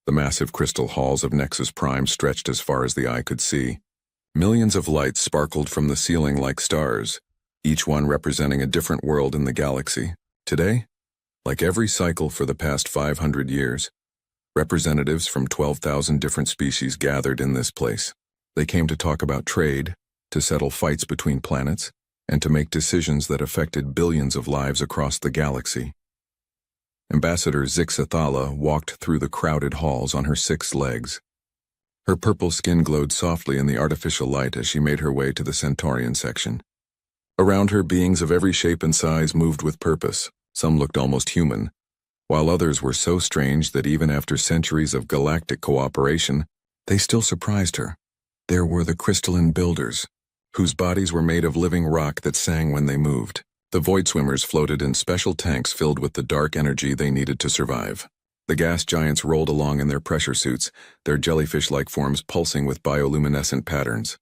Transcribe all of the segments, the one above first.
The massive crystal halls of Nexus Prime stretched as far as the eye could see. Millions of lights sparkled from the ceiling like stars, each one representing a different world in the galaxy. Today, like every cycle for the past 500 years, representatives from 12,000 different species gathered in this place. They came to talk about trade, to settle fights between planets, and to make decisions that affected billions of lives across the galaxy. Ambassador Zixathala walked through the crowded halls on her 6 legs. Her purple skin glowed softly in the artificial light as she made her way to the Centaurian section. Around her, beings of every shape and size moved with purpose. Some looked almost human, while others were so strange that even after centuries of galactic cooperation, they still surprised her. There were the crystalline builders, whose bodies were made of living rock that sang when they moved. The void swimmers floated in special tanks filled with the dark energy they needed to survive. The gas giants rolled along in their pressure suits, their jellyfish-like forms pulsing with bioluminescent patterns.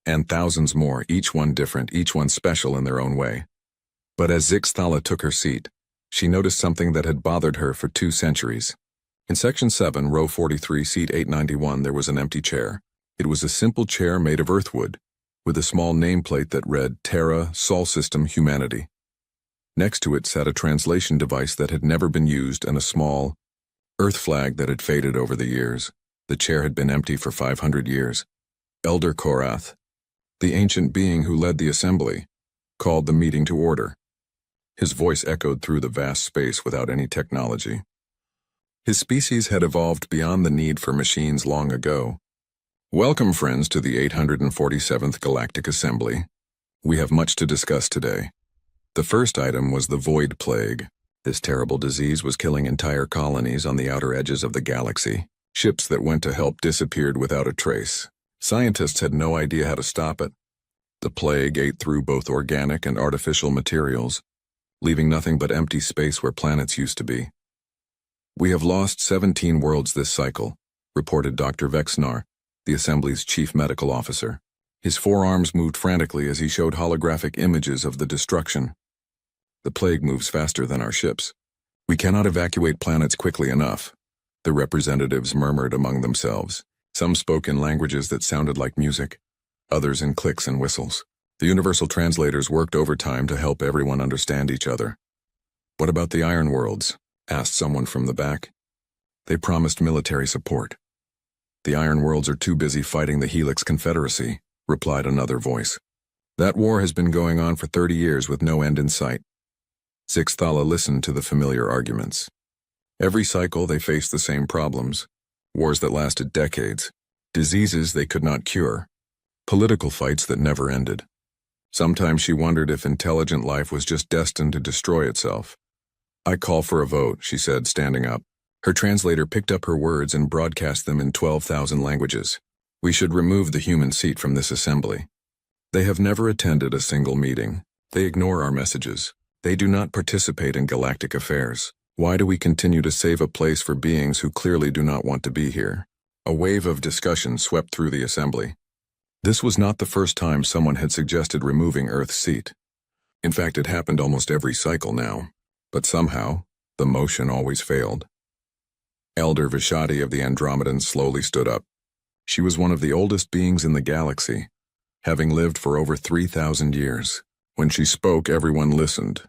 And thousands more, each one different, each one special in their own way. But as Zixathala took her seat, she noticed something that had bothered her for 2 centuries. In Section 7, Row 43, Seat 891, there was an empty chair. It was a simple chair made of earthwood, with a small nameplate that read Terra, Sol System, Humanity. Next to it sat a translation device that had never been used and a small Earth flag that had faded over the years. The chair had been empty for 500 years. Elder Korath, the ancient being who led the assembly, called the meeting to order. His voice echoed through the vast space without any technology. His species had evolved beyond the need for machines long ago. Welcome, friends, to the 847th Galactic Assembly. We have much to discuss today. The first item was the Void Plague. This terrible disease was killing entire colonies on the outer edges of the galaxy. Ships that went to help disappeared without a trace. Scientists had no idea how to stop it. The plague ate through both organic and artificial materials, leaving nothing but empty space where planets used to be. We have lost 17 worlds this cycle, reported Dr. Vexnar, the Assembly's chief medical officer. His forearms moved frantically as he showed holographic images of the destruction. The plague moves faster than our ships. We cannot evacuate planets quickly enough, the representatives murmured among themselves. Some spoke in languages that sounded like music, others in clicks and whistles. The universal translators worked overtime to help everyone understand each other. What about the Iron Worlds? Asked someone from the back. They promised military support. The Iron Worlds are too busy fighting the Helix Confederacy, replied another voice. That war has been going on for 30 years with no end in sight. Zixathala listened to the familiar arguments. Every cycle they faced the same problems. Wars that lasted decades. Diseases they could not cure. Political fights that never ended. Sometimes she wondered if intelligent life was just destined to destroy itself. I call for a vote, she said, standing up. Her translator picked up her words and broadcast them in 12,000 languages. We should remove the human seat from this assembly. They have never attended a single meeting. They ignore our messages. They do not participate in galactic affairs. Why do we continue to save a place for beings who clearly do not want to be here? A wave of discussion swept through the assembly. This was not the first time someone had suggested removing Earth's seat. In fact, it happened almost every cycle now. But somehow, the motion always failed. Elder Vishati of the Andromedans slowly stood up. She was one of the oldest beings in the galaxy, having lived for over 3,000 years. When she spoke, everyone listened.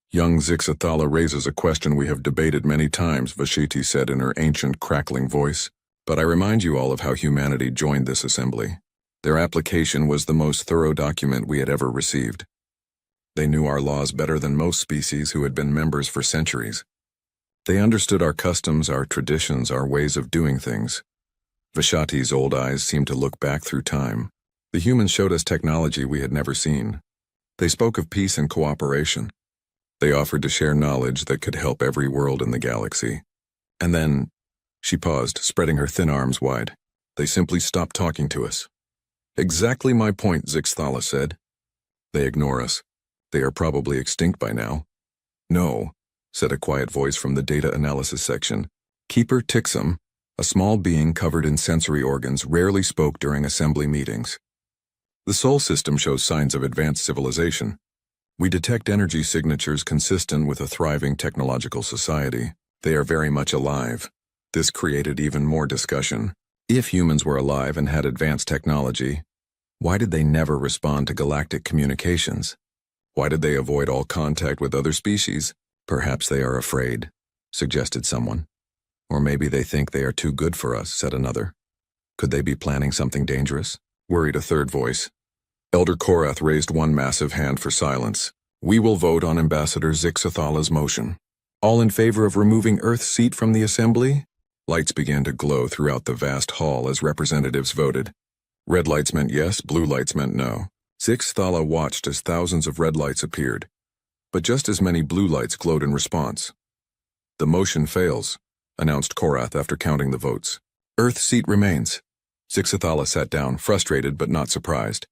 Young Zixathala raises a question we have debated many times, Vashiti said in her ancient, crackling voice. But I remind you all of how humanity joined this assembly. Their application was the most thorough document we had ever received. They knew our laws better than most species who had been members for centuries. They understood our customs, our traditions, our ways of doing things. Vashati's old eyes seemed to look back through time. The humans showed us technology we had never seen. They spoke of peace and cooperation. They offered to share knowledge that could help every world in the galaxy. And then, she paused, spreading her thin arms wide. They simply stopped talking to us. Exactly my point, Zixathala said. They ignore us. They are probably extinct by now. No, said a quiet voice from the data analysis section. Keeper Tixum, a small being covered in sensory organs, rarely spoke during assembly meetings. The Sol System shows signs of advanced civilization. We detect energy signatures consistent with a thriving technological society. They are very much alive. This created even more discussion. If humans were alive and had advanced technology, why did they never respond to galactic communications? Why did they avoid all contact with other species? Perhaps they are afraid, suggested someone. Or maybe they think they are too good for us, said another. Could they be planning something dangerous? Worried a third voice. Elder Korath raised one massive hand for silence. We will vote on Ambassador Zixathala's motion. All in favor of removing Earth's seat from the assembly? Lights began to glow throughout the vast hall as representatives voted. Red lights meant yes, blue lights meant no. Zixathala watched as thousands of red lights appeared, but just as many blue lights glowed in response. The motion fails, announced Korath after counting the votes. Earth's seat remains. Zixathala sat down, frustrated but not surprised.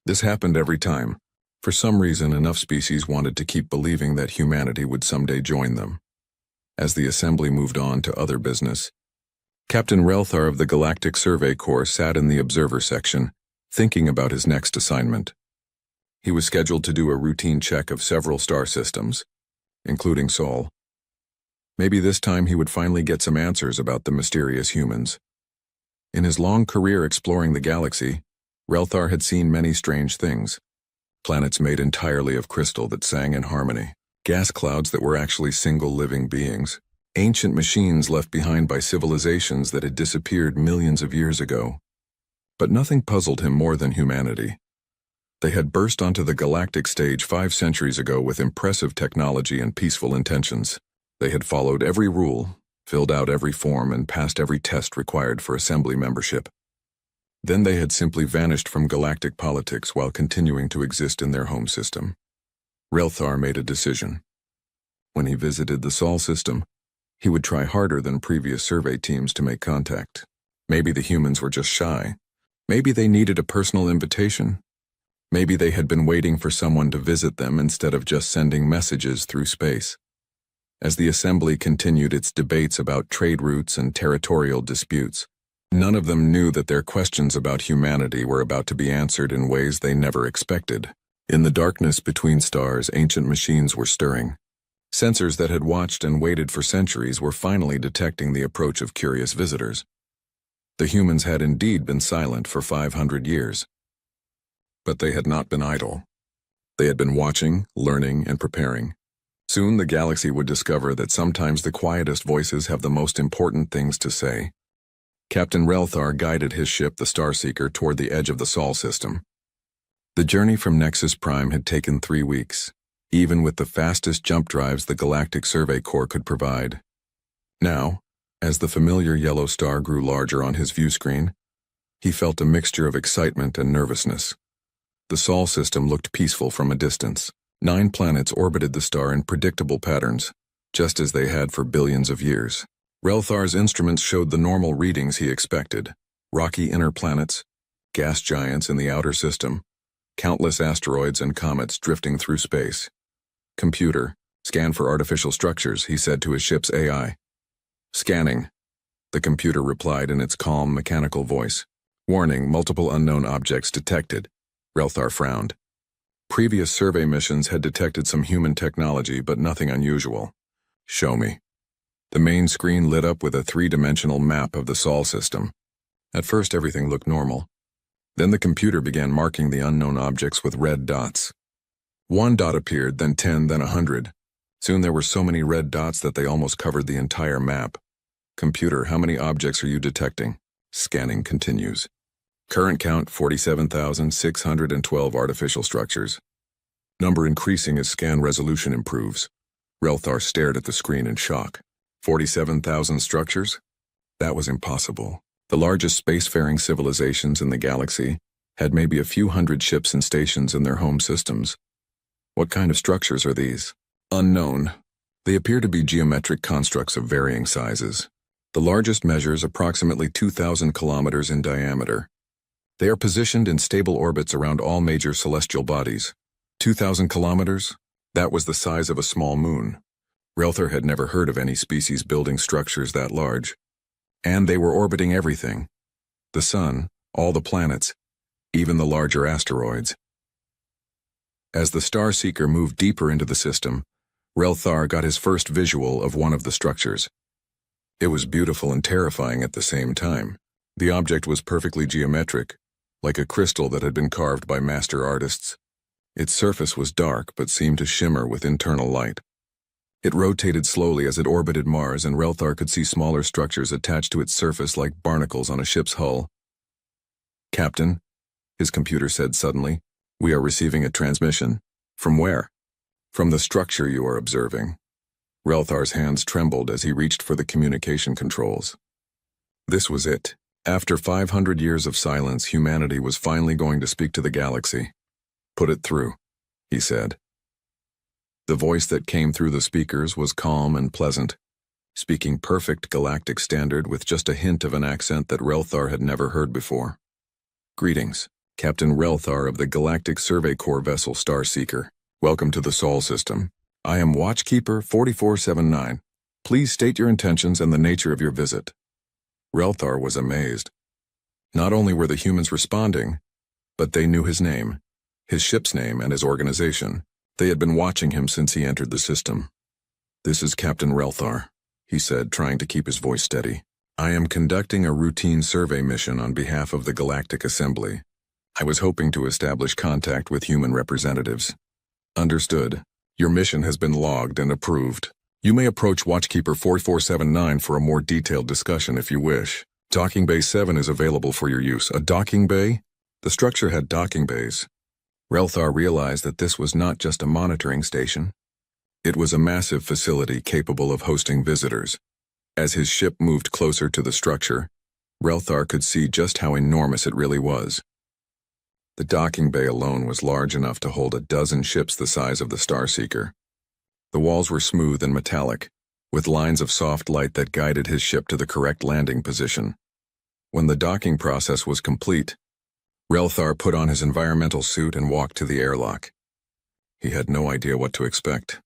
This happened every time. For some reason, enough species wanted to keep believing that humanity would someday join them. As the assembly moved on to other business, Captain Relthar of the Galactic Survey Corps sat in the observer section, thinking about his next assignment. He was scheduled to do a routine check of several star systems, including Sol. Maybe this time he would finally get some answers about the mysterious humans. In his long career exploring the galaxy, Relthar had seen many strange things. Planets made entirely of crystal that sang in harmony, gas clouds that were actually single living beings, ancient machines left behind by civilizations that had disappeared millions of years ago. But nothing puzzled him more than humanity. They had burst onto the galactic stage 5 centuries ago with impressive technology and peaceful intentions. They had followed every rule, filled out every form, and passed every test required for assembly membership. Then they had simply vanished from galactic politics while continuing to exist in their home system. Relthar made a decision. When he visited the Sol system, he would try harder than previous survey teams to make contact. Maybe the humans were just shy. Maybe they needed a personal invitation. Maybe they had been waiting for someone to visit them instead of just sending messages through space. As the assembly continued its debates about trade routes and territorial disputes, none of them knew that their questions about humanity were about to be answered in ways they never expected. In the darkness between stars, ancient machines were stirring. Sensors that had watched and waited for centuries were finally detecting the approach of curious visitors. The humans had indeed been silent for 500 years. But they had not been idle. They had been watching, learning, and preparing. Soon the galaxy would discover that sometimes the quietest voices have the most important things to say. Captain Relthar guided his ship, the Starseeker, toward the edge of the Sol system. The journey from Nexus Prime had taken 3 weeks, even with the fastest jump drives the Galactic Survey Corps could provide. Now, as the familiar yellow star grew larger on his view screen, he felt a mixture of excitement and nervousness. The Sol system looked peaceful from a distance. 9 planets orbited the star in predictable patterns, just as they had for billions of years. Relthar's instruments showed the normal readings he expected: rocky inner planets, gas giants in the outer system, countless asteroids and comets drifting through space. Computer, scan for artificial structures, he said to his ship's AI. Scanning, the computer replied in its calm, mechanical voice. Warning, multiple unknown objects detected. Relthar frowned. Previous survey missions had detected some human technology, but nothing unusual. Show me. The main screen lit up with a 3-dimensional map of the Sol system. At first, everything looked normal. Then the computer began marking the unknown objects with red dots. 1 dot appeared, then 10, then 100. Soon there were so many red dots that they almost covered the entire map. Computer, how many objects are you detecting? Scanning continues. Current count 47,612 artificial structures. Number increasing as scan resolution improves. Relthar stared at the screen in shock. 47,000 structures? That was impossible. The largest spacefaring civilizations in the galaxy had maybe a few hundred ships and stations in their home systems. What kind of structures are these? Unknown. They appear to be geometric constructs of varying sizes. The largest measures approximately 2,000 kilometers in diameter. They are positioned in stable orbits around all major celestial bodies. 2,000 kilometers? That was the size of a small moon. Relthar had never heard of any species building structures that large. And they were orbiting everything. The sun, all the planets, even the larger asteroids. As the Starseeker moved deeper into the system, Relthar got his first visual of one of the structures. It was beautiful and terrifying at the same time. The object was perfectly geometric, like a crystal that had been carved by master artists. Its surface was dark but seemed to shimmer with internal light. It rotated slowly as it orbited Mars, and Relthar could see smaller structures attached to its surface like barnacles on a ship's hull. "Captain," his computer said suddenly, "we are receiving a transmission." "From where?" "From the structure you are observing." Relthar's hands trembled as he reached for the communication controls. This was it. After 500 years of silence, humanity was finally going to speak to the galaxy. "Put it through," he said. The voice that came through the speakers was calm and pleasant, speaking perfect galactic standard with just a hint of an accent that Relthar had never heard before. "Greetings, Captain Relthar of the Galactic Survey Corps vessel Starseeker. Welcome to the Sol system. I am Watchkeeper 4479. Please state your intentions and the nature of your visit." Relthar was amazed. Not only were the humans responding, but they knew his name, his ship's name, and his organization. They had been watching him since he entered the system. "This is Captain Relthar," he said, trying to keep his voice steady. "I am conducting a routine survey mission on behalf of the Galactic Assembly. I was hoping to establish contact with human representatives." "Understood. Your mission has been logged and approved. You may approach Watchkeeper 4479 for a more detailed discussion if you wish. Docking Bay 7 is available for your use." A docking bay? The structure had docking bays. Relthar realized that this was not just a monitoring station. It was a massive facility capable of hosting visitors. As his ship moved closer to the structure, Relthar could see just how enormous it really was. The docking bay alone was large enough to hold a dozen ships the size of the Starseeker. The walls were smooth and metallic, with lines of soft light that guided his ship to the correct landing position. When the docking process was complete, Relthar put on his environmental suit and walked to the airlock. He had no idea what to expect.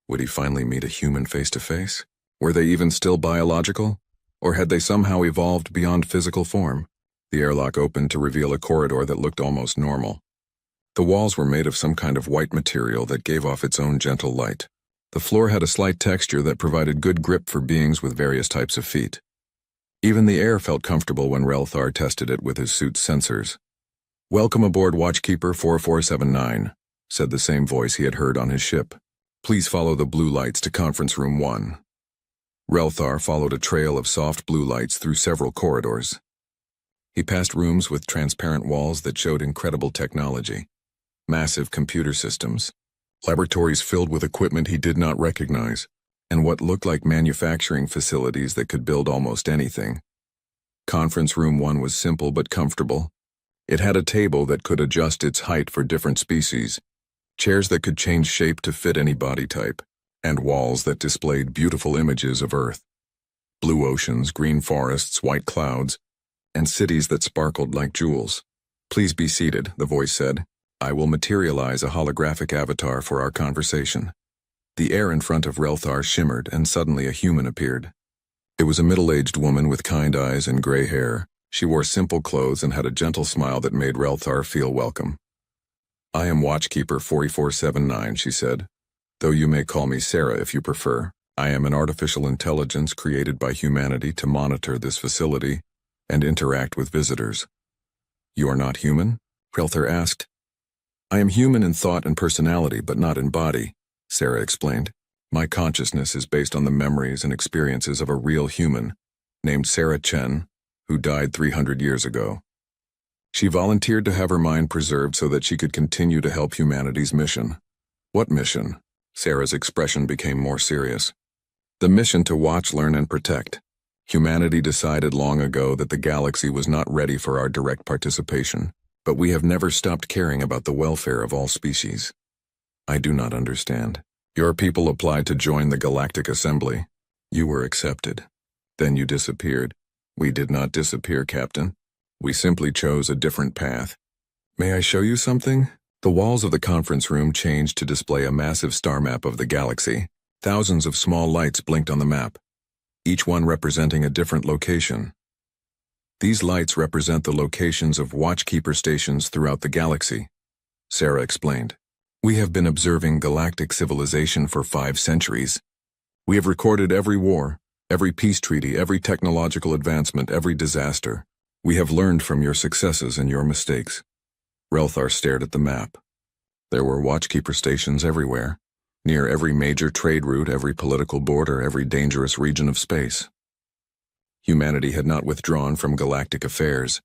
Would he finally meet a human face-to-face? Were they even still biological? Or had they somehow evolved beyond physical form? The airlock opened to reveal a corridor that looked almost normal. The walls were made of some kind of white material that gave off its own gentle light. The floor had a slight texture that provided good grip for beings with various types of feet. Even the air felt comfortable when Relthar tested it with his suit's sensors. "Welcome aboard Watchkeeper 4479, said the same voice he had heard on his ship. "Please follow the blue lights to Conference Room 1. Relthar followed a trail of soft blue lights through several corridors. He passed rooms with transparent walls that showed incredible technology. Massive computer systems, laboratories filled with equipment he did not recognize, and what looked like manufacturing facilities that could build almost anything. Conference Room 1 was simple but comfortable. It had a table that could adjust its height for different species, chairs that could change shape to fit any body type, and walls that displayed beautiful images of Earth. Blue oceans, green forests, white clouds, and cities that sparkled like jewels. "Please be seated," the voice said. "I will materialize a holographic avatar for our conversation." The air in front of Relthar shimmered, and suddenly a human appeared. It was a middle-aged woman with kind eyes and gray hair. She wore simple clothes and had a gentle smile that made Relthar feel welcome. "I am Watchkeeper 4479, she said. "Though you may call me Sarah if you prefer. I am an artificial intelligence created by humanity to monitor this facility and interact with visitors." "You are not human?" Relthar asked. "I am human in thought and personality, but not in body," Sarah explained. "My consciousness is based on the memories and experiences of a real human named Sarah Chen, who died 300 years ago. She volunteered to have her mind preserved so that she could continue to help humanity's mission." "What mission?" Sarah's expression became more serious. "The mission to watch, learn, and protect. Humanity decided long ago that the galaxy was not ready for our direct participation, but we have never stopped caring about the welfare of all species." "I do not understand." "Your people applied to join the Galactic Assembly. You were accepted. Then you disappeared." "We did not disappear, Captain. We simply chose a different path." "May I show you something?" The walls of the conference room changed to display a massive star map of the galaxy. Thousands of small lights blinked on the map, each one representing a different location. "These lights represent the locations of Watchkeeper stations throughout the galaxy," Sarah explained. "We have been observing galactic civilization for 5 centuries. We have recorded every war, Every peace treaty, every technological advancement, every disaster. We have learned from your successes and your mistakes. Relthar stared at the map. There were watchkeeper stations everywhere, near every major trade route, every political border, every dangerous region of space. Humanity had not withdrawn from galactic affairs.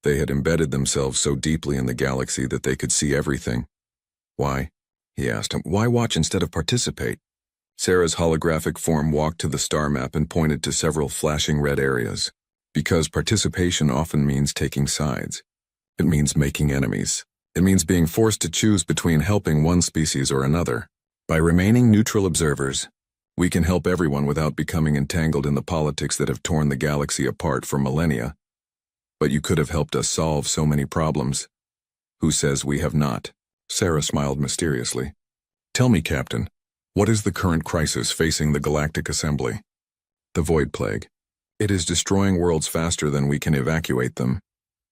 They had embedded themselves so deeply in the galaxy that they could see everything. Why? He asked him. Why watch instead of participate? Sarah's holographic form walked to the star map and pointed to several flashing red areas. Because participation often means taking sides. It means making enemies. It means being forced to choose between helping one species or another. By remaining neutral observers, we can help everyone without becoming entangled in the politics that have torn the galaxy apart for millennia. But you could have helped us solve so many problems. Who says we have not? Sarah smiled mysteriously. Tell me, Captain, what is the current crisis facing the Galactic Assembly? The Void Plague. It is destroying worlds faster than we can evacuate them.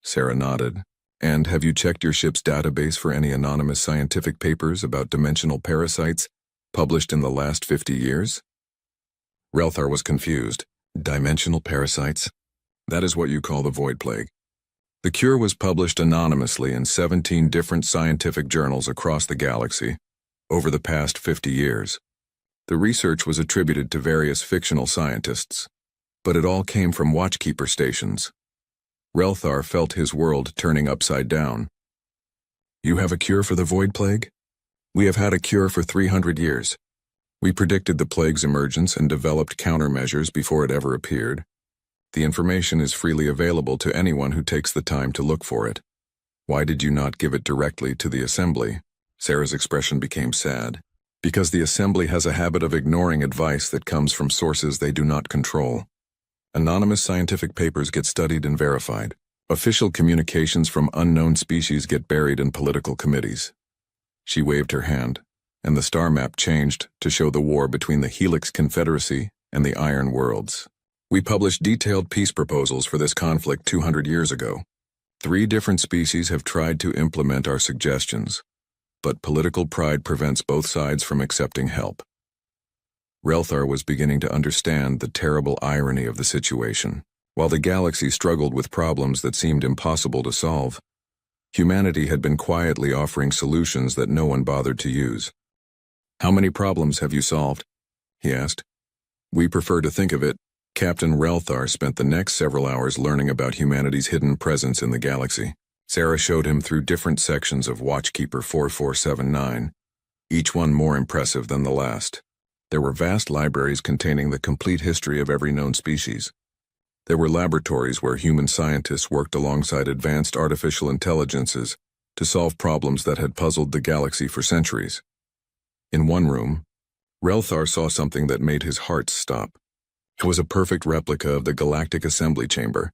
Sarah nodded. And have you checked your ship's database for any anonymous scientific papers about dimensional parasites published in the last 50 years? Relthar was confused. Dimensional parasites? That is what you call the Void Plague. The cure was published anonymously in 17 different scientific journals across the galaxy over the past 50 years. The research was attributed to various fictional scientists, but it all came from watchkeeper stations. Relthar felt his world turning upside down. You have a cure for the Void Plague? We have had a cure for 300 years. We predicted the plague's emergence and developed countermeasures before it ever appeared. The information is freely available to anyone who takes the time to look for it. Why did you not give it directly to the Assembly? Sarah's expression became sad. Because the Assembly has a habit of ignoring advice that comes from sources they do not control. Anonymous scientific papers get studied and verified. Official communications from unknown species get buried in political committees. She waved her hand, and the star map changed to show the war between the Helix Confederacy and the Iron Worlds. We published detailed peace proposals for this conflict 200 years ago. 3 different species have tried to implement our suggestions, but political pride prevents both sides from accepting help. Relthar was beginning to understand the terrible irony of the situation. While the galaxy struggled with problems that seemed impossible to solve, humanity had been quietly offering solutions that no one bothered to use. How many problems have you solved? He asked. We prefer to think of it. Captain Relthar spent the next several hours learning about humanity's hidden presence in the galaxy. Sarah showed him through different sections of Watchkeeper 4479, each one more impressive than the last. There were vast libraries containing the complete history of every known species. There were laboratories where human scientists worked alongside advanced artificial intelligences to solve problems that had puzzled the galaxy for centuries. In one room, Relthar saw something that made his heart stop. It was a perfect replica of the Galactic Assembly Chamber,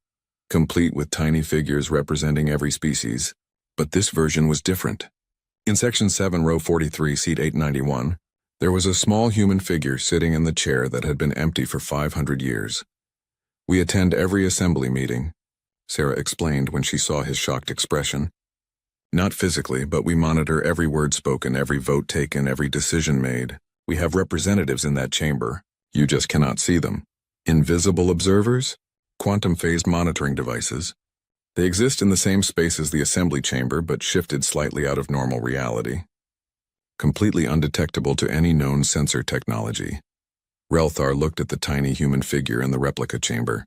complete with tiny figures representing every species. But this version was different. In Section 7, Row 43, Seat 891, there was a small human figure sitting in the chair that had been empty for 500 years. We attend every assembly meeting, Sarah explained when she saw his shocked expression. Not physically, but we monitor every word spoken, every vote taken, every decision made. We have representatives in that chamber. You just cannot see them. Invisible observers? Quantum phase monitoring devices. They exist in the same space as the assembly chamber, but shifted slightly out of normal reality. Completely undetectable to any known sensor technology. Relthar looked at the tiny human figure in the replica chamber.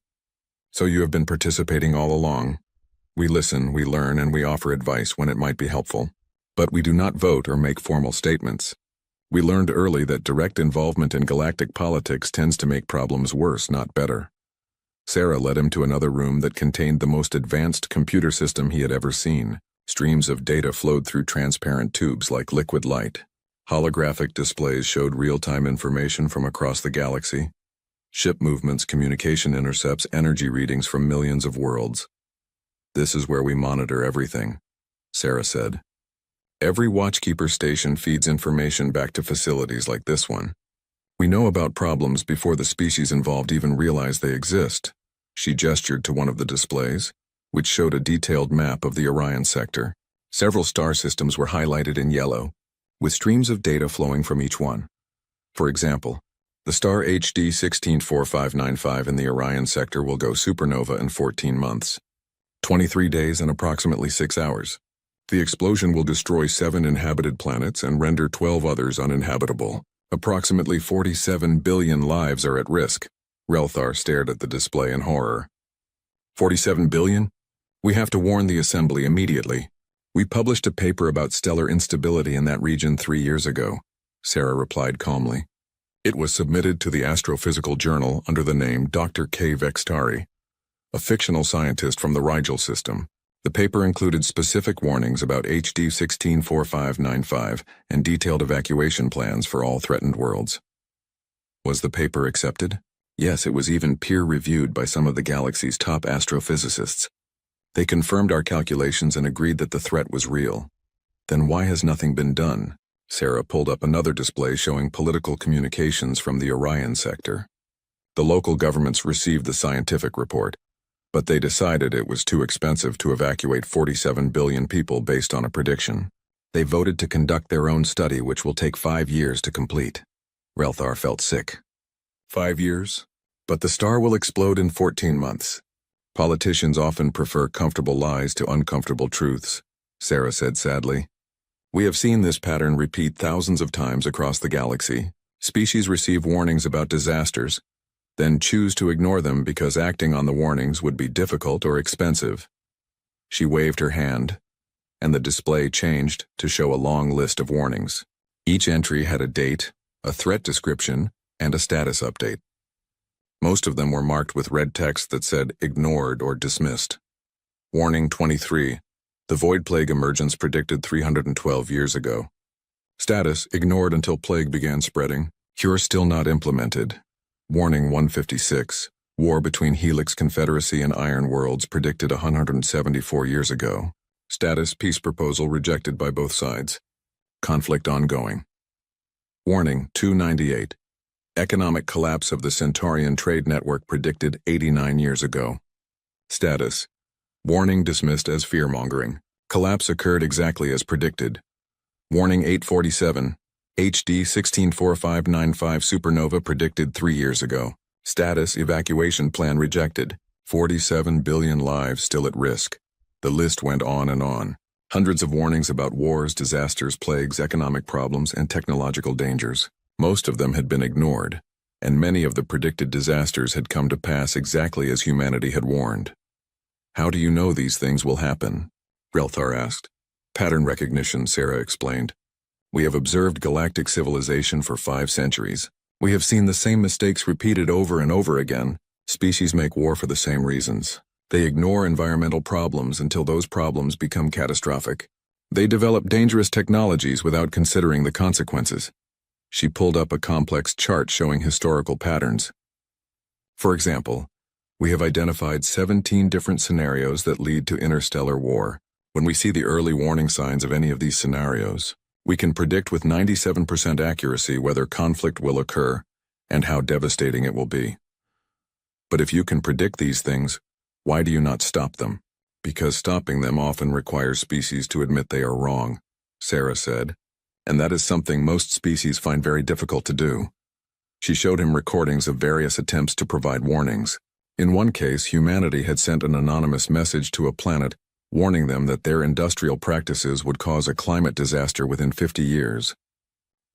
So you have been participating all along. We listen, we learn, and we offer advice when it might be helpful. But we do not vote or make formal statements. We learned early that direct involvement in galactic politics tends to make problems worse, not better. Sarah led him to another room that contained the most advanced computer system he had ever seen. Streams of data flowed through transparent tubes like liquid light. Holographic displays showed real-time information from across the galaxy. Ship movements, communication intercepts, energy readings from millions of worlds. This is where we monitor everything, Sarah said. Every Watchkeeper station feeds information back to facilities like this one. We know about problems before the species involved even realize they exist. She gestured to one of the displays, which showed a detailed map of the Orion sector. Several star systems were highlighted in yellow, with streams of data flowing from each one. For example, The star HD 164595 in the Orion sector will go supernova in 14 months. 23 days and approximately 6 hours. The explosion will destroy 7 inhabited planets and render 12 others uninhabitable. Approximately 47 billion lives are at risk. Relthar stared at the display in horror. 47 billion? We have to warn the Assembly immediately. We published a paper about stellar instability in that region 3 years ago, Sarah replied calmly. It was submitted to the Astrophysical Journal under the name Dr. K. Vextari, a fictional scientist from the Rigel system. The paper included specific warnings about HD 164595 and detailed evacuation plans for all threatened worlds. Was the paper accepted? Yes, it was even peer-reviewed by some of the galaxy's top astrophysicists. They confirmed our calculations and agreed that the threat was real. Then why has nothing been done? Sarah pulled up another display showing political communications from the Orion sector. The local governments received the scientific report, but they decided it was too expensive to evacuate 47 billion people based on a prediction. They voted to conduct their own study, which will take 5 years to complete. Relthar felt sick. 5 years? But the star will explode in 14 months. Politicians often prefer comfortable lies to uncomfortable truths, Sarah said sadly. We have seen this pattern repeat thousands of times across the galaxy. Species receive warnings about disasters, then choose to ignore them because acting on the warnings would be difficult or expensive. She waved her hand, and the display changed to show a long list of warnings. Each entry had a date, a threat description, and a status update. Most of them were marked with red text that said ignored or dismissed. Warning 23. The void plague emergence predicted 312 years ago. Status ignored until plague began spreading. Cure still not implemented. Warning 156. War between Helix Confederacy and Iron Worlds predicted 174 years ago. Status peace proposal rejected by both sides. Conflict ongoing. Warning 298. Economic collapse of the Centaurian trade network predicted 89 years ago. Status. Warning dismissed as fear-mongering. Collapse occurred exactly as predicted. Warning 847. HD 164595 supernova predicted 3 years ago. Status evacuation plan rejected. 47 billion lives still at risk. The list went on and on. Hundreds of warnings about wars, disasters, plagues, economic problems, and technological dangers. Most of them had been ignored, and many of the predicted disasters had come to pass exactly as humanity had warned. How do you know these things will happen? Relthar asked. Pattern recognition, Sarah explained. We have observed galactic civilization for 5 centuries. We have seen the same mistakes repeated over and over again. Species make war for the same reasons. They ignore environmental problems until those problems become catastrophic. They develop dangerous technologies without considering the consequences. She pulled up a complex chart showing historical patterns. For example, we have identified 17 different scenarios that lead to interstellar war. When we see the early warning signs of any of these scenarios, we can predict with 97% accuracy whether conflict will occur and how devastating it will be. But if you can predict these things, why do you not stop them? Because stopping them often requires species to admit they are wrong, Sarah said. And that is something most species find very difficult to do. She showed him recordings of various attempts to provide warnings. In one case, humanity had sent an anonymous message to a planet warning them that their industrial practices would cause a climate disaster within 50 years.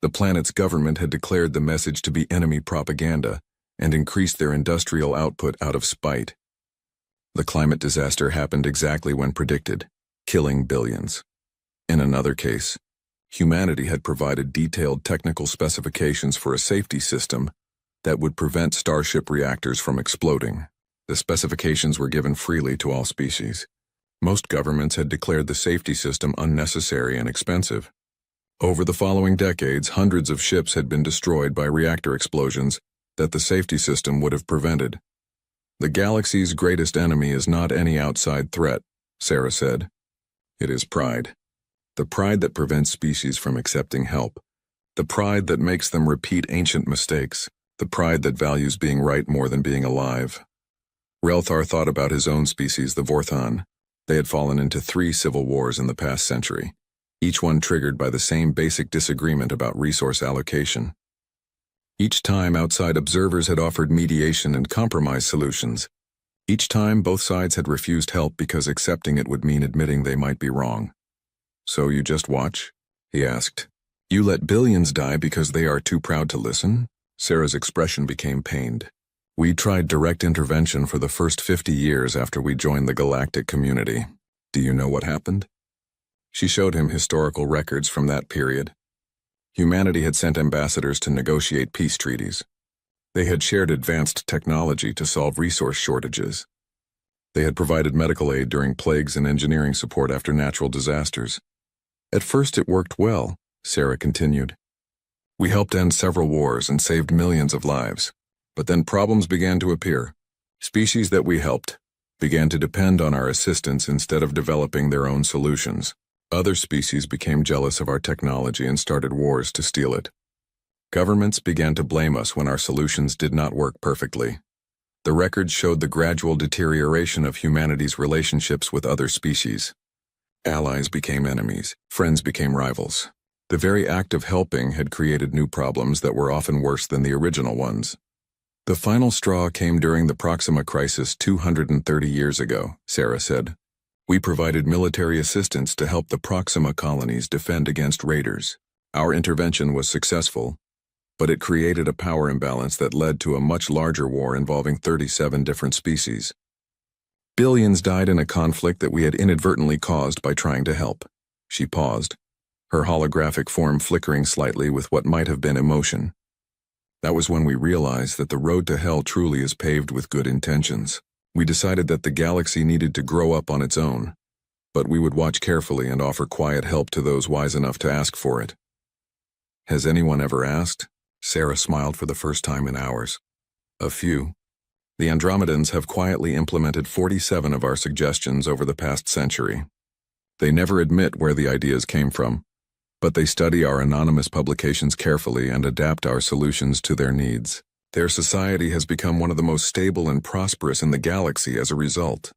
The planet's government had declared the message to be enemy propaganda and increased their industrial output out of spite. The climate disaster happened exactly when predicted, killing billions. In another case, humanity had provided detailed technical specifications for a safety system that would prevent Starship reactors from exploding. The specifications were given freely to all species. Most governments had declared the safety system unnecessary and expensive. Over the following decades, hundreds of ships had been destroyed by reactor explosions that the safety system would have prevented. The galaxy's greatest enemy is not any outside threat, Sarah said. It is pride. The pride that prevents species from accepting help. The pride that makes them repeat ancient mistakes. The pride that values being right more than being alive. Relthar thought about his own species, the Vorthon. They had fallen into 3 civil wars in the past century, each one triggered by the same basic disagreement about resource allocation. Each time, outside observers had offered mediation and compromise solutions. Each time, both sides had refused help because accepting it would mean admitting they might be wrong. "So you just watch?" he asked. "You let billions die because they are too proud to listen?" Sarah's expression became pained. "We tried direct intervention for the first 50 years after we joined the galactic community. Do you know what happened?" She showed him historical records from that period. Humanity had sent ambassadors to negotiate peace treaties. They had shared advanced technology to solve resource shortages. They had provided medical aid during plagues and engineering support after natural disasters. "At first it worked well," Sarah continued. "We helped end several wars and saved millions of lives. But then problems began to appear. Species that we helped began to depend on our assistance instead of developing their own solutions. Other species became jealous of our technology and started wars to steal it. Governments began to blame us when our solutions did not work perfectly. The records showed the gradual deterioration of humanity's relationships with other species. Allies became enemies, friends became rivals. The very act of helping had created new problems that were often worse than the original ones. The final straw came during the Proxima crisis 230 years ago," Sarah said. "We provided military assistance to help the Proxima colonies defend against raiders. Our intervention was successful, but it created a power imbalance that led to a much larger war involving 37 different species. Billions died in a conflict that we had inadvertently caused by trying to help." She paused, her holographic form flickering slightly with what might have been emotion. "That was when we realized that the road to hell truly is paved with good intentions. We decided that the galaxy needed to grow up on its own, but we would watch carefully and offer quiet help to those wise enough to ask for it." "Has anyone ever asked?" Sarah smiled for the first time in hours. "A few. The Andromedans have quietly implemented 47 of our suggestions over the past century. They never admit where the ideas came from, but they study our anonymous publications carefully and adapt our solutions to their needs. Their society has become one of the most stable and prosperous in the galaxy as a result.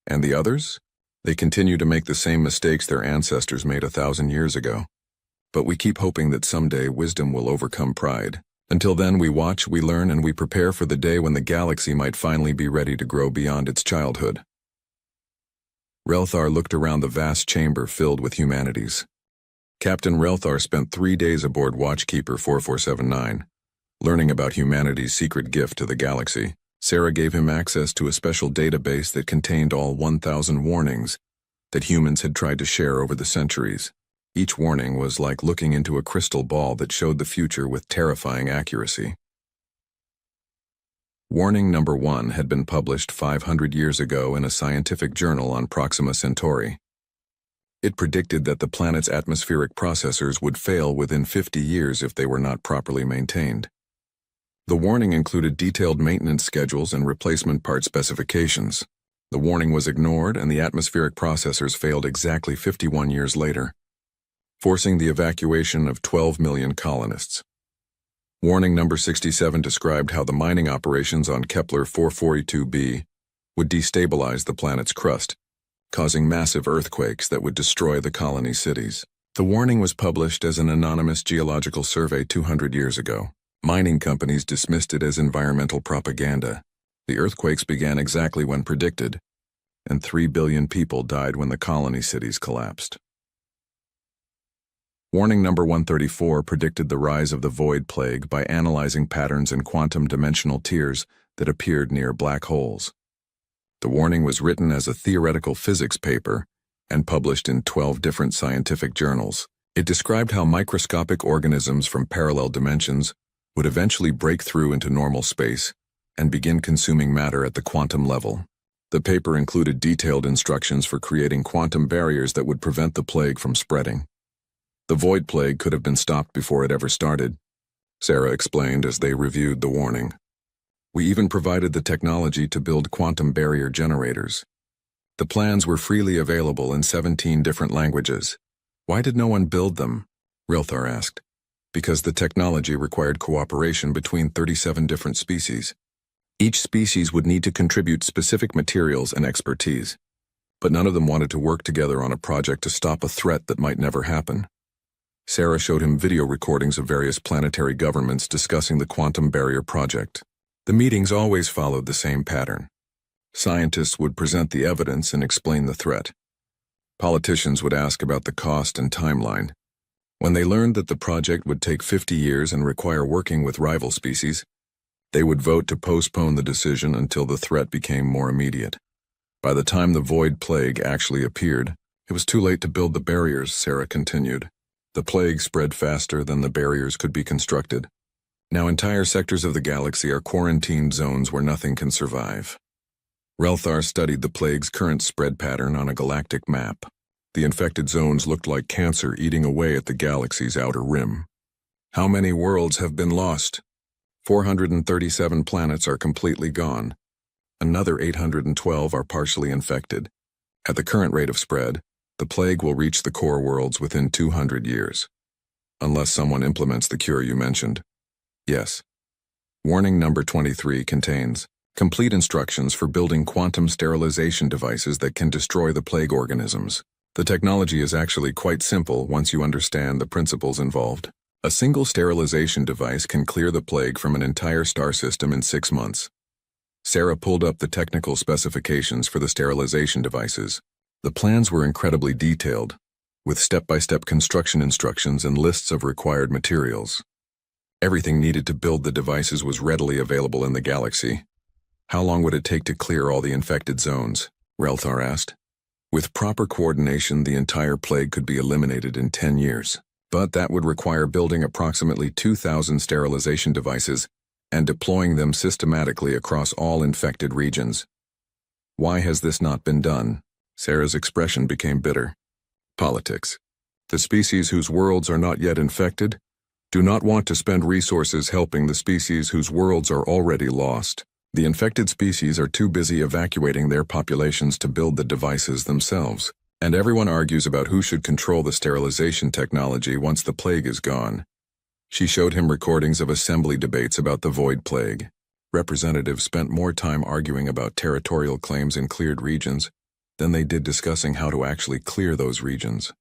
And the others? They continue to make the same mistakes their ancestors made 1,000 years ago. But we keep hoping that someday wisdom will overcome pride. Until then, we watch, we learn, and we prepare for the day when the galaxy might finally be ready to grow beyond its childhood." Relthar looked around the vast chamber filled with humanities. Captain Relthar spent 3 days aboard Watchkeeper 4479, learning about humanity's secret gift to the galaxy. Sarah gave him access to a special database that contained all 1,000 warnings that humans had tried to share over the centuries. Each warning was like looking into a crystal ball that showed the future with terrifying accuracy. Warning number 1 had been published 500 years ago in a scientific journal on Proxima Centauri. It predicted that the planet's atmospheric processors would fail within 50 years if they were not properly maintained. The warning included detailed maintenance schedules and replacement part specifications. The warning was ignored, and the atmospheric processors failed exactly 51 years later, forcing the evacuation of 12 million colonists. Warning number 67 described how the mining operations on Kepler 442b would destabilize the planet's crust, causing massive earthquakes that would destroy the colony cities. The warning was published as an anonymous geological survey 200 years ago. Mining companies dismissed it as environmental propaganda. The earthquakes began exactly when predicted, and 3 billion people died when the colony cities collapsed. Warning number 134 predicted the rise of the void plague by analyzing patterns in quantum dimensional tiers that appeared near black holes. The warning was written as a theoretical physics paper and published in 12 different scientific journals. It described how microscopic organisms from parallel dimensions would eventually break through into normal space and begin consuming matter at the quantum level. The paper included detailed instructions for creating quantum barriers that would prevent the plague from spreading. The void plague could have been stopped before it ever started, Sarah explained as they reviewed the warning. We even provided the technology to build quantum barrier generators. The plans were freely available in 17 different languages. Why did no one build them? Relthar asked. Because the technology required cooperation between 37 different species. Each species would need to contribute specific materials and expertise, but none of them wanted to work together on a project to stop a threat that might never happen. Sarah showed him video recordings of various planetary governments discussing the quantum barrier project. The meetings always followed the same pattern. Scientists would present the evidence and explain the threat. Politicians would ask about the cost and timeline. When they learned that the project would take 50 years and require working with rival species, they would vote to postpone the decision until the threat became more immediate. By the time the void plague actually appeared, it was too late to build the barriers, Sarah continued. The plague spread faster than the barriers could be constructed. Now entire sectors of the galaxy are quarantined zones where nothing can survive. Relthar studied the plague's current spread pattern on a galactic map. The infected zones looked like cancer eating away at the galaxy's outer rim. How many worlds have been lost? 437 planets are completely gone. Another 812 are partially infected. At the current rate of spread, the plague will reach the core worlds within 200 years. Unless someone implements the cure you mentioned. Yes. Warning number 23 contains complete instructions for building quantum sterilization devices that can destroy the plague organisms. The technology is actually quite simple once you understand the principles involved. A single sterilization device can clear the plague from an entire star system in 6 months. Sarah pulled up the technical specifications for the sterilization devices. The plans were incredibly detailed, with step-by-step construction instructions and lists of required materials. Everything needed to build the devices was readily available in the galaxy. How long would it take to clear all the infected zones? Relthar asked. With proper coordination, the entire plague could be eliminated in 10 years. But that would require building approximately 2,000 sterilization devices and deploying them systematically across all infected regions. Why has this not been done? Sarah's expression became bitter. Politics. The species whose worlds are not yet infected do not want to spend resources helping the species whose worlds are already lost. The infected species are too busy evacuating their populations to build the devices themselves, and everyone argues about who should control the sterilization technology once the plague is gone. She showed him recordings of assembly debates about the void plague. Representatives spent more time arguing about territorial claims in cleared regions than they did discussing how to actually clear those regions.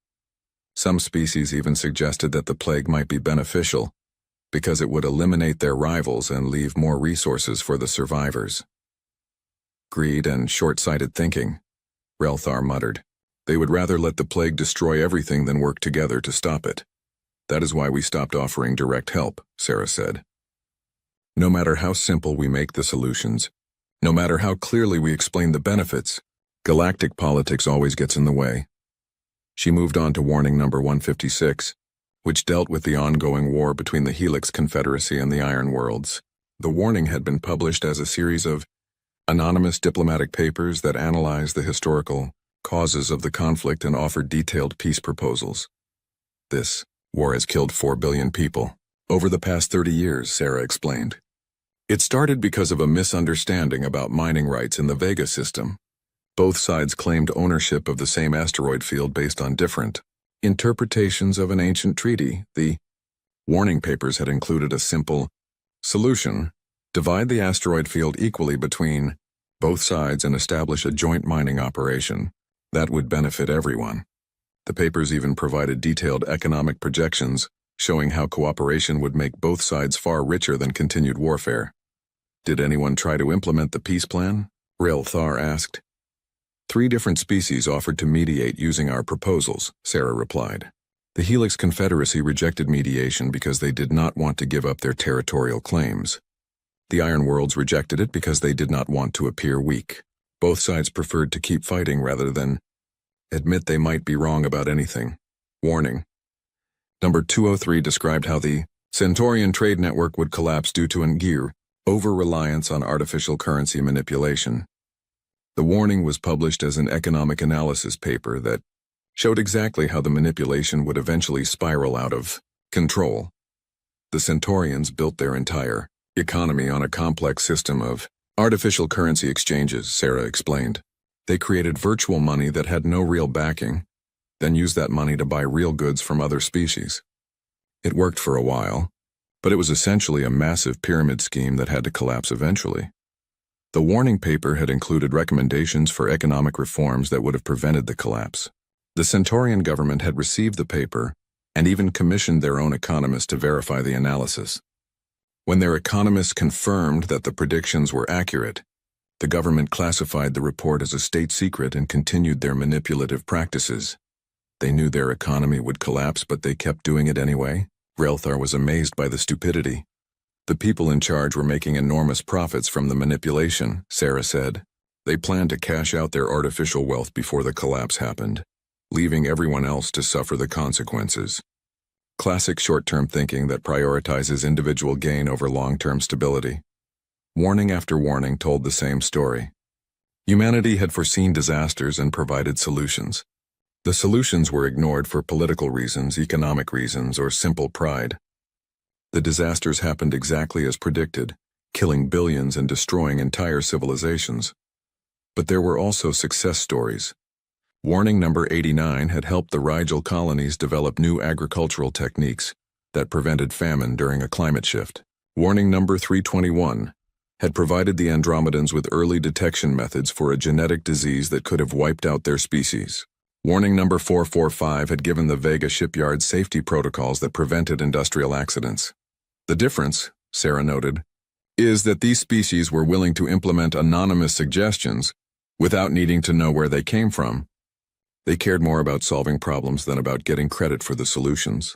Some species even suggested that the plague might be beneficial, because it would eliminate their rivals and leave more resources for the survivors. Greed and short-sighted thinking, Relthar muttered. They would rather let the plague destroy everything than work together to stop it. That is why we stopped offering direct help, Sarah said. No matter how simple we make the solutions, no matter how clearly we explain the benefits, galactic politics always gets in the way. She moved on to warning number 156, which dealt with the ongoing war between the Helix Confederacy and the Iron Worlds. The warning had been published as a series of anonymous diplomatic papers that analyzed the historical causes of the conflict and offered detailed peace proposals. This war has killed 4 billion people over the past 30 years, Sarah explained. It started because of a misunderstanding about mining rights in the Vega system. Both sides claimed ownership of the same asteroid field based on different interpretations of an ancient treaty. The warning papers had included a simple solution: divide the asteroid field equally between both sides and establish a joint mining operation. That would benefit everyone. The papers even provided detailed economic projections showing how cooperation would make both sides far richer than continued warfare. Did anyone try to implement the peace plan? Relthar asked. 3 different species offered to mediate using our proposals, Sarah replied. The Helix Confederacy rejected mediation because they did not want to give up their territorial claims. The Iron Worlds rejected it because they did not want to appear weak. Both sides preferred to keep fighting rather than admit they might be wrong about anything. Warning. Number 203 described how the Centaurian trade network would collapse due to an over-reliance on artificial currency manipulation. The warning was published as an economic analysis paper that showed exactly how the manipulation would eventually spiral out of control. The Centaurians built their entire economy on a complex system of artificial currency exchanges, Sarah explained. They created virtual money that had no real backing, then used that money to buy real goods from other species. It worked for a while, but it was essentially a massive pyramid scheme that had to collapse eventually. The warning paper had included recommendations for economic reforms that would have prevented the collapse. The Centaurian government had received the paper and even commissioned their own economist to verify the analysis. When their economist confirmed that the predictions were accurate, the government classified the report as a state secret and continued their manipulative practices. They knew their economy would collapse, but they kept doing it anyway. Relthar was amazed by the stupidity. The people in charge were making enormous profits from the manipulation, Sarah said. They planned to cash out their artificial wealth before the collapse happened, leaving everyone else to suffer the consequences. Classic short-term thinking that prioritizes individual gain over long-term stability. Warning after warning told the same story. Humanity had foreseen disasters and provided solutions. The solutions were ignored for political reasons, economic reasons, or simple pride. The disasters happened exactly as predicted, killing billions and destroying entire civilizations. But there were also success stories. Warning number 89 had helped the Rigel colonies develop new agricultural techniques that prevented famine during a climate shift. Warning number 321 had provided the Andromedans with early detection methods for a genetic disease that could have wiped out their species. Warning number 445 had given the Vega shipyard safety protocols that prevented industrial accidents. The difference, Sarah noted, is that these species were willing to implement anonymous suggestions without needing to know where they came from. They cared more about solving problems than about getting credit for the solutions.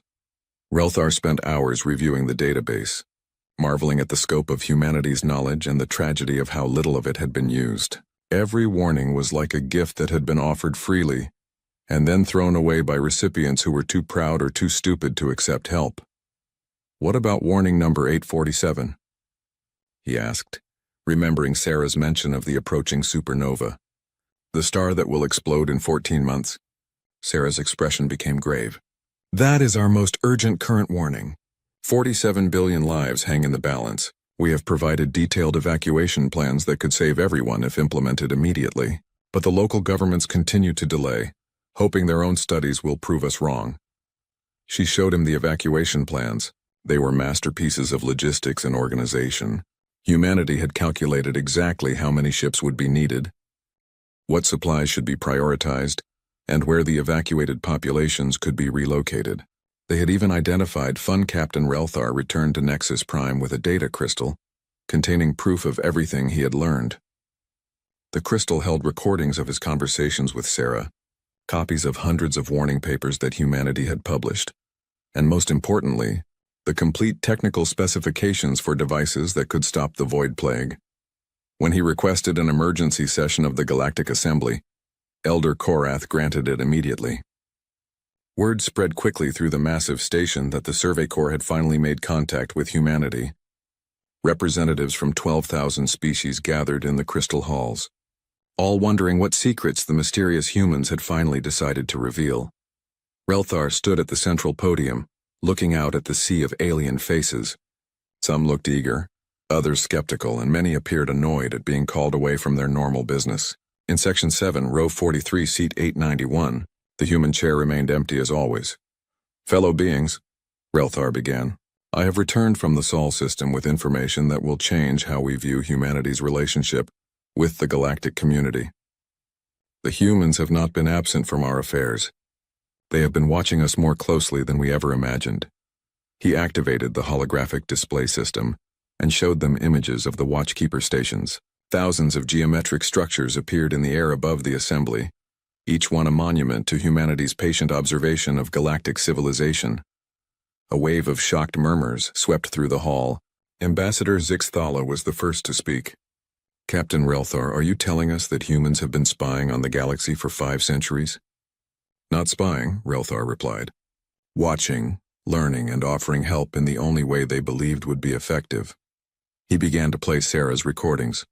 Relthar spent hours reviewing the database, marveling at the scope of humanity's knowledge and the tragedy of how little of it had been used. Every warning was like a gift that had been offered freely, and then thrown away by recipients who were too proud or too stupid to accept help. What about warning number 847? He asked, remembering Sarah's mention of the approaching supernova. The star that will explode in 14 months. Sarah's expression became grave. That is our most urgent current warning. 47 billion lives hang in the balance. We have provided detailed evacuation plans that could save everyone if implemented immediately. But the local governments continue to delay, hoping their own studies will prove us wrong. She showed him the evacuation plans. They were masterpieces of logistics and organization. Humanity had calculated exactly how many ships would be needed, what supplies should be prioritized, and where the evacuated populations could be relocated. They had even identified Fun Captain Relthar returned to Nexus Prime with a data crystal containing proof of everything he had learned. The crystal held recordings of his conversations with Sarah, copies of hundreds of warning papers that humanity had published, and most importantly, the complete technical specifications for devices that could stop the Void Plague. When he requested an emergency session of the Galactic Assembly, Elder Korath granted it immediately. Word spread quickly through the massive station that the Survey Corps had finally made contact with humanity. Representatives from 12,000 species gathered in the crystal halls, all wondering what secrets the mysterious humans had finally decided to reveal. Relthar stood at the central podium, looking out at the sea of alien faces. Some looked eager, others skeptical, and many appeared annoyed at being called away from their normal business. In Section 7, Row 43, Seat 891, the human chair remained empty as always. Fellow beings, Relthar began, I have returned from the Sol system with information that will change how we view humanity's relationship with the galactic community. The humans have not been absent from our affairs. They have been watching us more closely than we ever imagined. He activated the holographic display system and showed them images of the Watchkeeper stations. Thousands of geometric structures appeared in the air above the assembly, each one a monument to humanity's patient observation of galactic civilization. A wave of shocked murmurs swept through the hall. Ambassador Zixthala was the first to speak. Captain Relthar, are you telling us that humans have been spying on the galaxy for 5 centuries? Not spying, Relthar replied. Watching, learning, and offering help in the only way they believed would be effective. He began to play Sarah's recordings,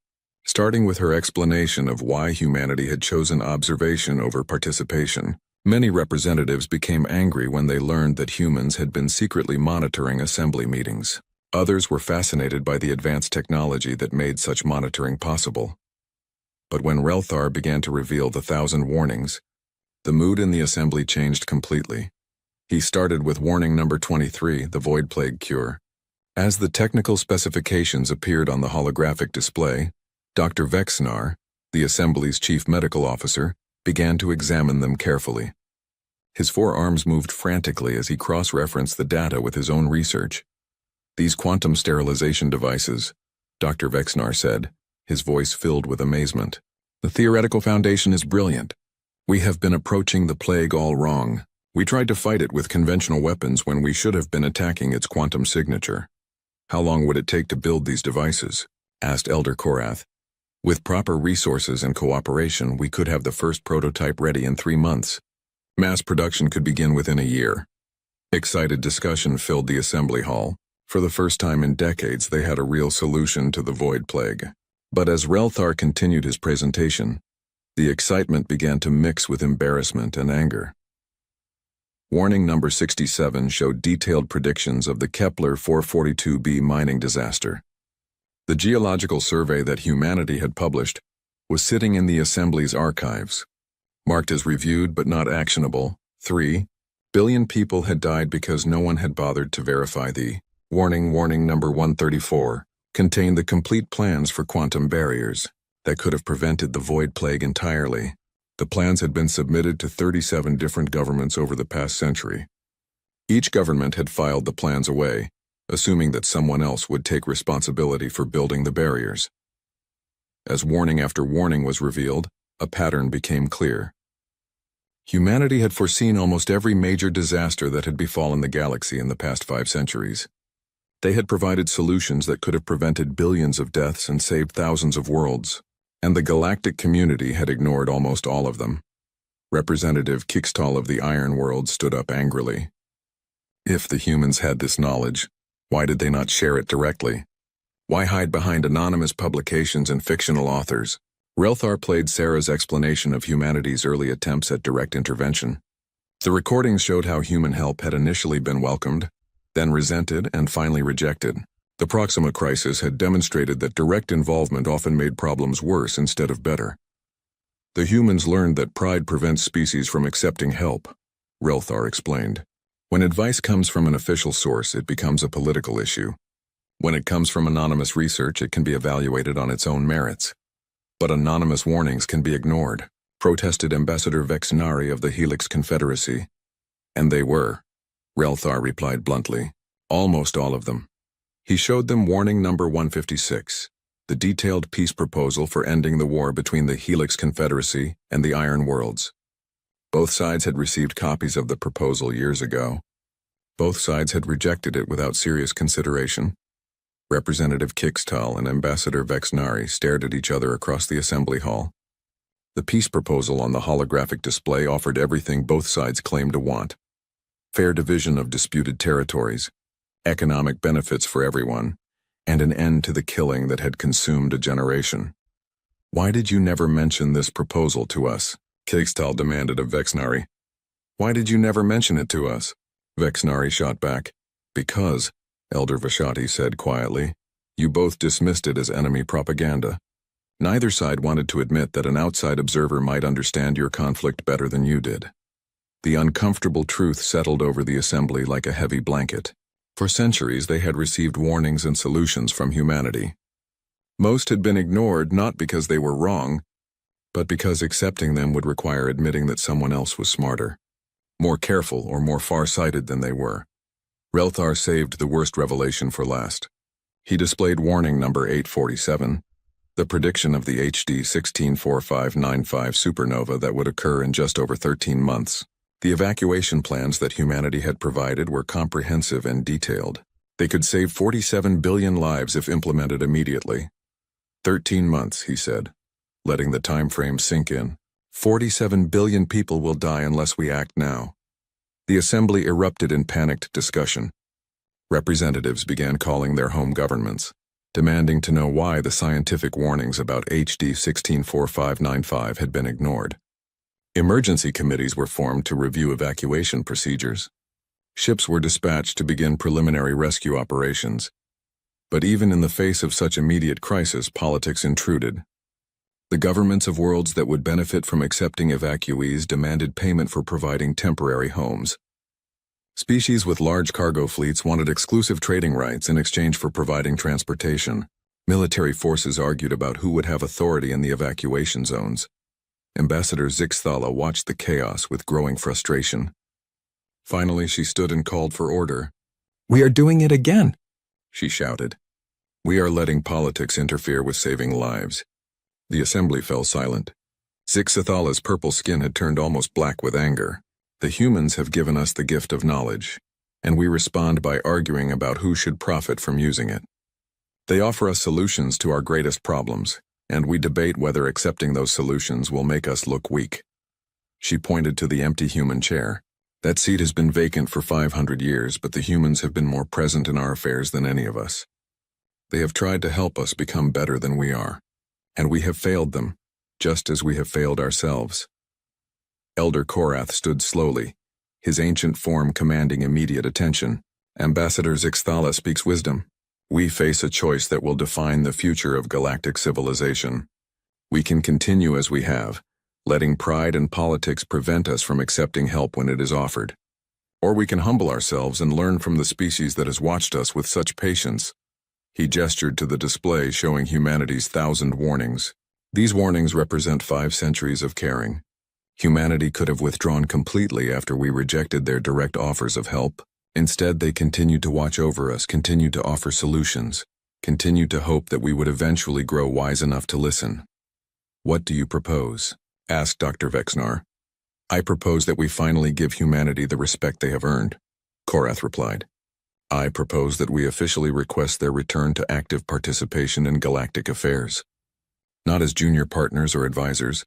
starting with her explanation of why humanity had chosen observation over participation. Many representatives became angry when they learned that humans had been secretly monitoring assembly meetings. Others were fascinated by the advanced technology that made such monitoring possible. But when Relthar began to reveal the 1,000 warnings, the mood in the assembly changed completely. He started with warning number 23, the Void Plague cure. As the technical specifications appeared on the holographic display, Dr. Vexnar, the Assembly's chief medical officer, began to examine them carefully. His forearms moved frantically as he cross-referenced the data with his own research. "These quantum sterilization devices," Dr. Vexnar said, his voice filled with amazement. "The theoretical foundation is brilliant. We have been approaching the plague all wrong. We tried to fight it with conventional weapons when we should have been attacking its quantum signature." "How long would it take to build these devices?" asked Elder Korath. "With proper resources and cooperation, we could have the first prototype ready in 3 months. Mass production could begin within a year." Excited discussion filled the assembly hall. For the first time in decades, they had a real solution to the void plague. But as Relthar continued his presentation, the excitement began to mix with embarrassment and anger. Warning number 67 showed detailed predictions of the Kepler 442b mining disaster. The geological survey that humanity had published was sitting in the Assembly's archives. Marked as reviewed but not actionable, 3 billion people had died because no one had bothered to verify the warning number 134 contained the complete plans for quantum barriers that could have prevented the void plague entirely. The plans had been submitted to 37 different governments over the past century. Each government had filed the plans away, assuming that someone else would take responsibility for building the barriers. As warning after warning was revealed, a pattern became clear. Humanity had foreseen almost every major disaster that had befallen the galaxy in the past 5 centuries. They had provided solutions that could have prevented billions of deaths and saved thousands of worlds, and the galactic community had ignored almost all of them. Representative Kixtal of the Iron World stood up angrily. If the humans had this knowledge, why did they not share it directly? Why hide behind anonymous publications and fictional authors? Relthar played Sarah's explanation of humanity's early attempts at direct intervention. The recordings showed how human help had initially been welcomed, then resented, and finally rejected. The Proxima crisis had demonstrated that direct involvement often made problems worse instead of better. The humans learned that pride prevents species from accepting help, Relthar explained. When advice comes from an official source, it becomes a political issue. When it comes from anonymous research, it can be evaluated on its own merits. But anonymous warnings can be ignored, protested Ambassador Vexnari of the Helix Confederacy. And they were, Relthar replied bluntly. Almost all of them. He showed them warning number 156, the detailed peace proposal for ending the war between the Helix Confederacy and the Iron Worlds. Both sides had received copies of the proposal years ago. Both sides had rejected it without serious consideration. Representative Kixtal and Ambassador Vexnari stared at each other across the assembly hall. The peace proposal on the holographic display offered everything both sides claimed to want. Fair division of disputed territories, economic benefits for everyone, and an end to the killing that had consumed a generation. "Why did you never mention this proposal to us?" Kixtal demanded of Vexnari. "Why did you never mention it to us?" Vexnari shot back. "Because," Elder Vashati said quietly, "you both dismissed it as enemy propaganda. Neither side wanted to admit that an outside observer might understand your conflict better than you did." The uncomfortable truth settled over the assembly like a heavy blanket. For centuries they had received warnings and solutions from humanity. Most had been ignored not because they were wrong, but because accepting them would require admitting that someone else was smarter, more careful or more far-sighted than they were. Relthar saved the worst revelation for last. He displayed warning number 847, the prediction of the HD 164595 supernova that would occur in just over 13 months. The evacuation plans that humanity had provided were comprehensive and detailed. They could save 47 billion lives if implemented immediately. 13 months, he said, letting the time frame sink in. 47 billion people will die unless we act now. The assembly erupted in panicked discussion. Representatives began calling their home governments, demanding to know why the scientific warnings about HD 164595 had been ignored. Emergency committees were formed to review evacuation procedures. Ships were dispatched to begin preliminary rescue operations. But even in the face of such immediate crisis, politics intruded. The governments of worlds that would benefit from accepting evacuees demanded payment for providing temporary homes. Species with large cargo fleets wanted exclusive trading rights in exchange for providing transportation. Military forces argued about who would have authority in the evacuation zones. Ambassador Zixthala watched the chaos with growing frustration. Finally, she stood and called for order. "We are doing it again," She shouted. "We are letting politics interfere with saving lives." The assembly fell silent. Zixathala's purple skin had turned almost black with anger. The humans have given us the gift of knowledge, and we respond by arguing about who should profit from using it. They offer us solutions to our greatest problems, and we debate whether accepting those solutions will make us look weak. She pointed to the empty human chair. That seat has been vacant for 500 years, but the humans have been more present in our affairs than any of us. They have tried to help us become better than we are, and we have failed them, just as we have failed ourselves. Elder Korath stood slowly, his ancient form commanding immediate attention. Ambassador Zixthala speaks wisdom. We face a choice that will define the future of galactic civilization. We can continue as we have, letting pride and politics prevent us from accepting help when it is offered. Or we can humble ourselves and learn from the species that has watched us with such patience. He gestured to the display showing humanity's 1,000 warnings. These warnings represent 5 centuries of caring. Humanity could have withdrawn completely after we rejected their direct offers of help. Instead, they continued to watch over us, continued to offer solutions, continued to hope that we would eventually grow wise enough to listen. "What do you propose?" asked Dr. Vexnar. "I propose that we finally give humanity the respect they have earned," Korath replied. "I propose that we officially request their return to active participation in galactic affairs. Not as junior partners or advisors,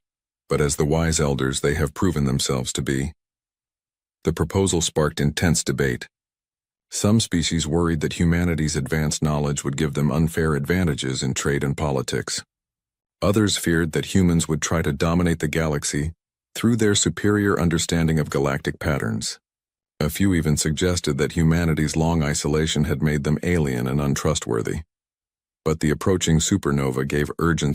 but as the wise elders they have proven themselves to be." The proposal sparked intense debate. Some species worried that humanity's advanced knowledge would give them unfair advantages in trade and politics. Others feared that humans would try to dominate the galaxy through their superior understanding of galactic patterns. A few even suggested that humanity's long isolation had made them alien and untrustworthy. But the approaching supernova gave urgent